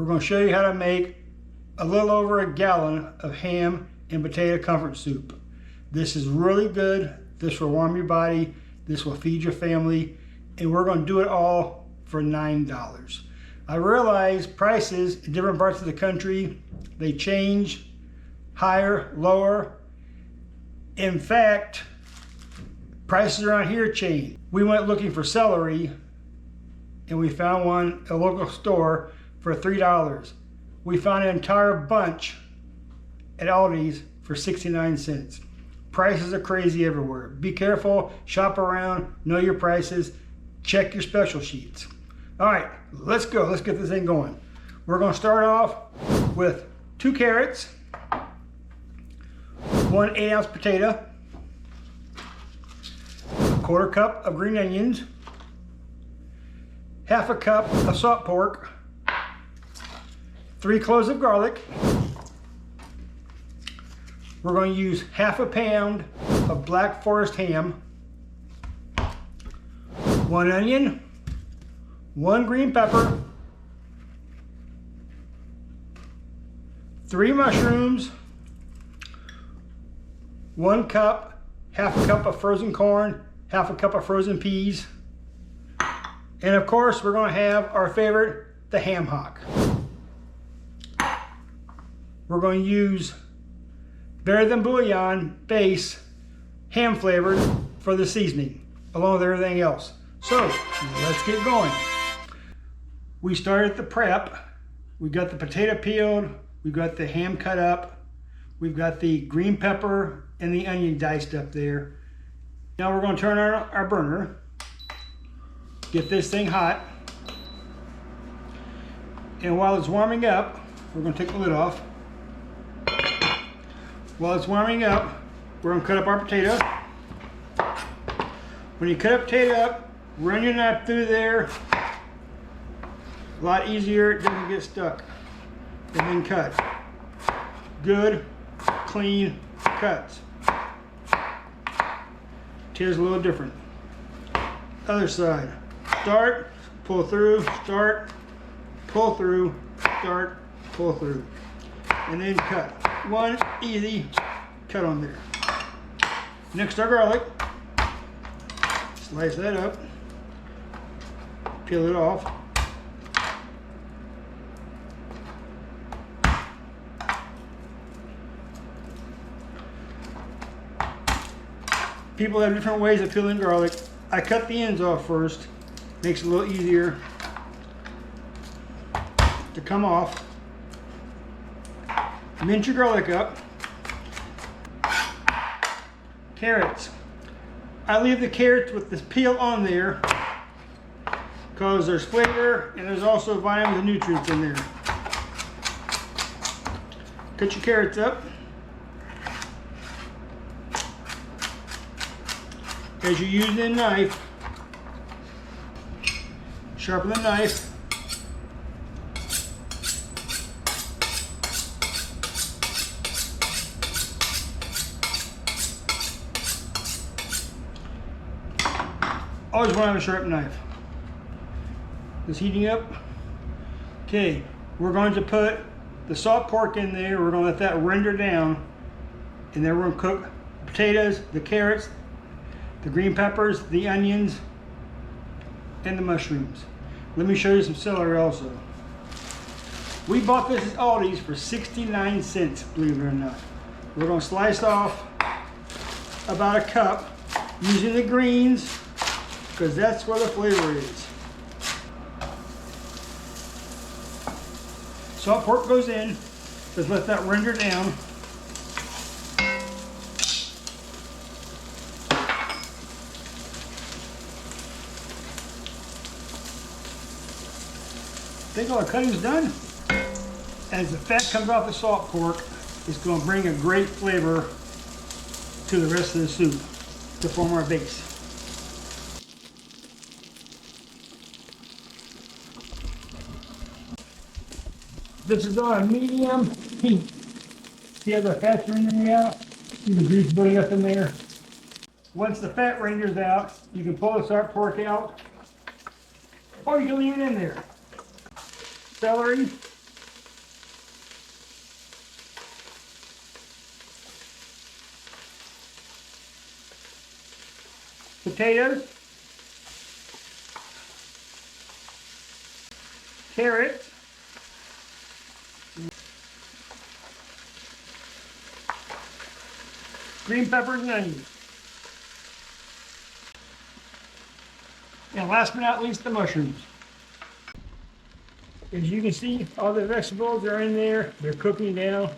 we're going to show you how to make a little over a gallon of ham and potato comfort soup. This is really good. This will warm your body. This will feed your family. And we're going to do it all for $9. I realize prices in different parts of the country, they change, higher, lower. In fact, prices around here change. We went looking for celery and we found one at a local store for $3. We found an entire bunch at Aldi's for 69 cents. Prices are crazy everywhere. Be careful, shop around, know your prices, check your special sheets. All right, let's go. Let's get this thing going. We're going to start off with 2 carrots, 1 8-ounce potato, 1/4 cup of green onions, 1/2 cup of salt pork, 3 cloves of garlic. We're going to use 1/2 pound of Black Forest ham, 1 onion, 1 green pepper, 3 mushrooms, 1 cup, 1/2 cup of frozen corn, 1/2 cup of frozen peas, and of course we're going to have our favorite, the ham hock. We're going to use Better Than Bouillon base ham flavored for the seasoning, along with everything else. So let's get going. We started the prep. We got the potato peeled, we've got the ham cut up, we've got the green pepper and the onion diced up there. Now we're going to turn on our burner, get this thing hot, and while it's warming up, we're going to take the lid off. While it's warming up, we're going to cut up our potato. When you cut a potato up, run your knife through there. A lot easier, it doesn't get stuck. And then cut. Good, clean cuts. Potato's a little different. Other side. Start, pull through, start, pull through, start, pull through. And then cut. One easy cut on there. Next, our garlic. Slice that up. Peel it off. People have different ways of peeling garlic. I cut the ends off first. Makes it a little easier to come off. Mince your garlic up. Carrots. I leave the carrots with this peel on there because there's flavor and there's also vitamins and nutrients in there. Cut your carrots up. As you're using a knife, sharpen the knife. Always want to have a sharp knife. It's heating up. Okay, we're going to put the salt pork in there. We're going to let that render down. And then we're going to cook the potatoes, the carrots, the green peppers, the onions, and the mushrooms. Let me show you some celery also. We bought this at Aldi's for 69 cents, believe it or not. We're going to slice off about a cup using the greens, because that's where the flavor is. Salt pork goes in. Just let that render down. I think all our cutting's done. As the fat comes off the salt pork, it's going to bring a great flavor to the rest of the soup to form our base. This is on a medium heat. See how the fat's rendering out? See the grease building up in there? Once the fat renders out, you can pull the salt pork out, or you can leave it in there. Celery, potatoes, carrots, green peppers and onions. And last but not least, the mushrooms. As you can see, all the vegetables are in there. They're cooking down.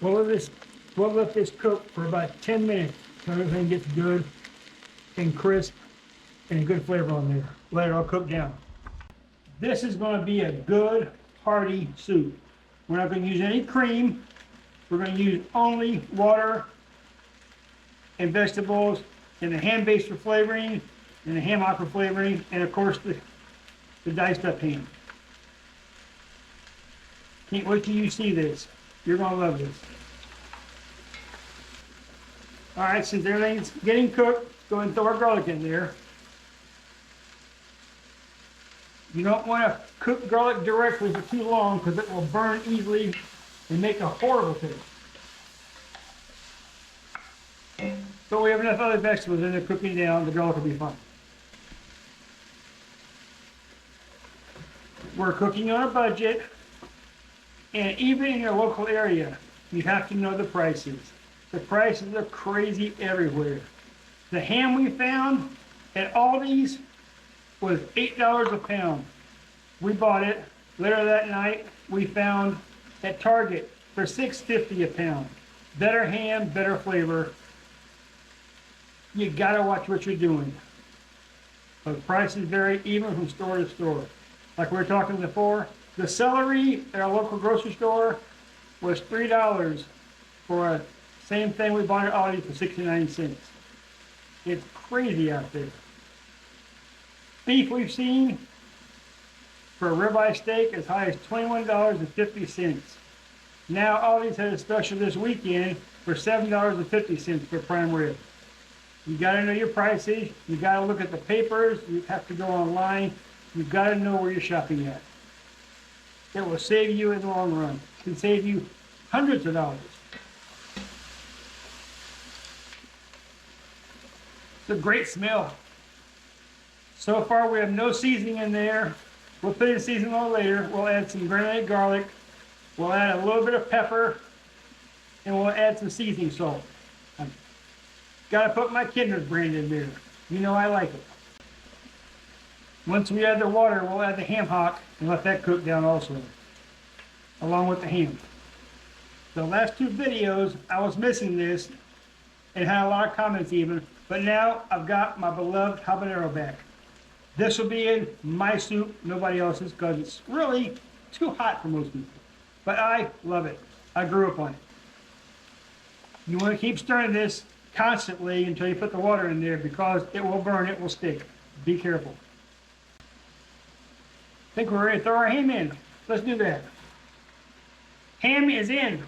We'll let this cook for about 10 minutes so everything gets good and crisp and a good flavor on there. Let it all cook down. This is going to be a good, hearty soup. We're not going to use any cream. We're going to use only water and vegetables and the ham base for flavoring and the ham hock for flavoring, and of course the diced up ham. Can't wait till you see this. You're going to love this. All right, since everything's getting cooked, go ahead and throw our garlic in there. You don't want to cook garlic directly for too long because it will burn easily and make a horrible taste. So we have enough other vegetables in there cooking down, the garlic will be fine. We're cooking on a budget, and even in your local area, you have to know the prices. The prices are crazy everywhere. The ham we found at Aldi's was $8 a pound. We bought it. Later that night, we found at Target for $6.50 a pound. Better ham, better flavor. You gotta watch what you're doing. But prices vary even from store to store. Like we were talking before, the celery at our local grocery store was $3 for a same thing we bought at Aldi for 69 cents. It's crazy out there. Beef we've seen for a ribeye steak as high as $21.50. Now Aldi's had a special this weekend for $7.50 for prime rib. You gotta know your prices, you gotta look at the papers, you have to go online, you gotta know where you're shopping at. It will save you in the long run. It can save you hundreds of dollars. It's a great smell. So far we have no seasoning in there. We'll put in seasoning a little later. We'll add some granulated garlic. We'll add a little bit of pepper. And we'll add some seasoning salt. I've got to put my Kinder's brand in there. You know I like it. Once we add the water, we'll add the ham hock and let that cook down also, along with the ham. The last two videos, I was missing this and had a lot of comments even, but now I've got my beloved habanero back. This will be in my soup, nobody else's, because it's really too hot for most people. But I love it. I grew up on it. You want to keep stirring this constantly until you put the water in there because it will burn, it will stick. Be careful. I think we're ready to throw our ham in. Let's do that. Ham is in.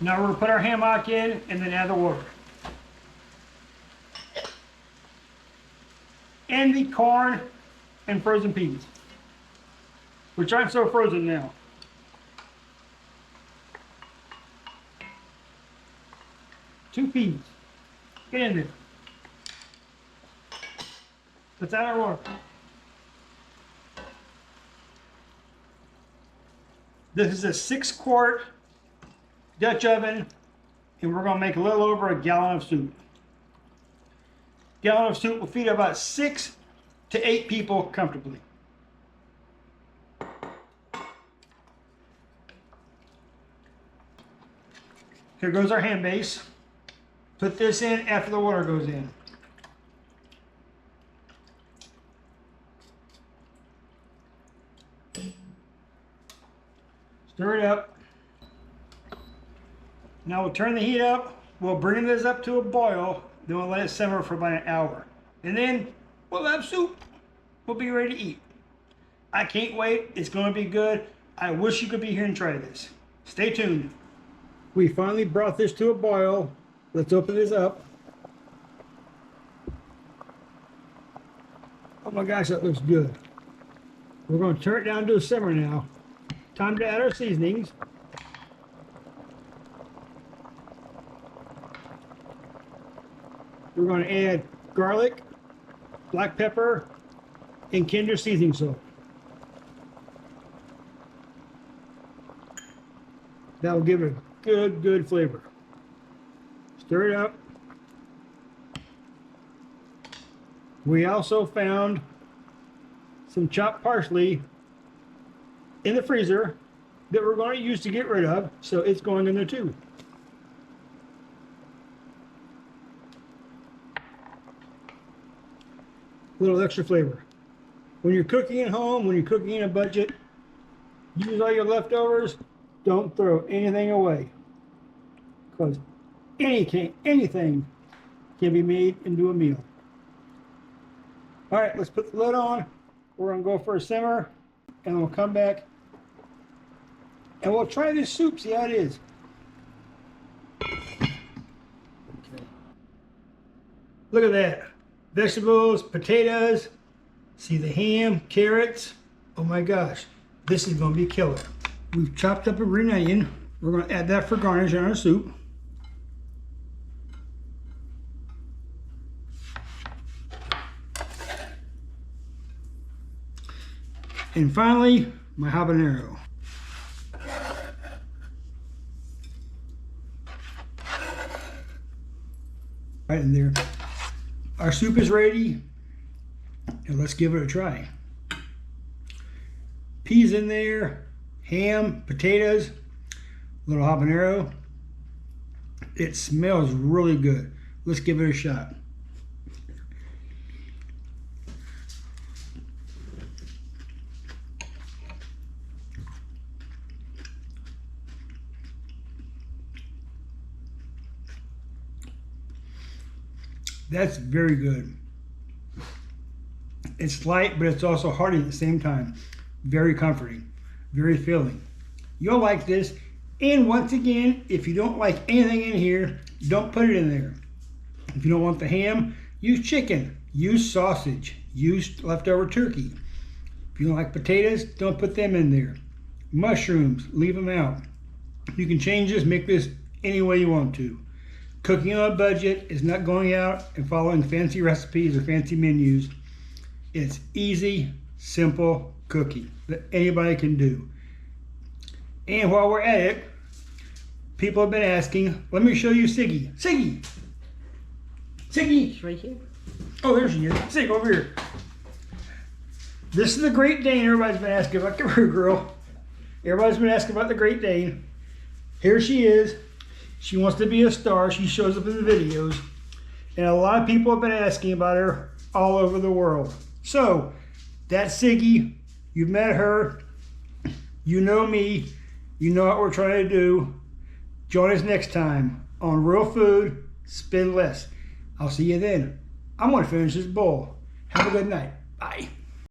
Now we're going to put our ham hock in and then add the water. And the corn and frozen peas, which aren't so frozen now. Two peas. Get in there. Let's add our water. This is a 6-quart Dutch oven, and we're going to make a little over a gallon of soup. Gallon of soup will feed about 6 to 8 people comfortably. Here goes our ham base. Put this in after the water goes in. Stir it up. Now we'll turn the heat up. We'll bring this up to a boil. Then we'll let it simmer for about an hour. And then we'll have soup. We'll be ready to eat. I can't wait. It's going to be good. I wish you could be here and try this. Stay tuned. We finally brought this to a boil. Let's open this up. Oh my gosh, that looks good. We're going to turn it down to a simmer now. Time to add our seasonings. we're going to add garlic, black pepper, and Kinder seasoning salt. That will give it a good flavor. Stir it up. We also found some chopped parsley in the freezer that we're going to use to get rid of, so it's going in there too. A little extra flavor. When you're cooking at home, when you're cooking in a budget, use all your leftovers. Don't throw anything away, because anything can be made into a meal. All right, let's put the lid on. We're gonna go for a simmer, and we'll come back and we'll try this soup, see how it is. Okay. Look at that. Vegetables, potatoes, see the ham, carrots. Oh my gosh, this is gonna be killer. We've chopped up a green onion. We're gonna add that for garnish in our soup. And finally, my habanero. Right in there. Our soup is ready, and let's give it a try. Peas in there, ham, potatoes, a little habanero. It smells really good. Let's give it a shot. That's very good. It's light, but it's also hearty at the same time. Very comforting, very filling. You'll like this. And once again, if you don't like anything in here, don't put it in there. If you don't want the ham, use chicken, use sausage, use leftover turkey. If you don't like potatoes, don't put them in there. Mushrooms, leave them out. You can change this, make this any way you want to. Cooking on a budget is not going out and following fancy recipes or fancy menus. It's easy, simple cooking that anybody can do. And while we're at it, people have been asking, let me show you Siggy. Siggy! Siggy! She's right here. Oh, there she is. Siggy, over here. This is the Great Dane everybody's been asking about. Come here, girl. Everybody's been asking about the Great Dane. Here she is. She wants to be a star. She shows up in the videos. And a lot of people have been asking about her all over the world. So, that's Siggy. You've met her. You know me. You know what we're trying to do. Join us next time on Real Food, Spend Less. I'll see you then. I'm going to finish this bowl. Have a good night. Bye.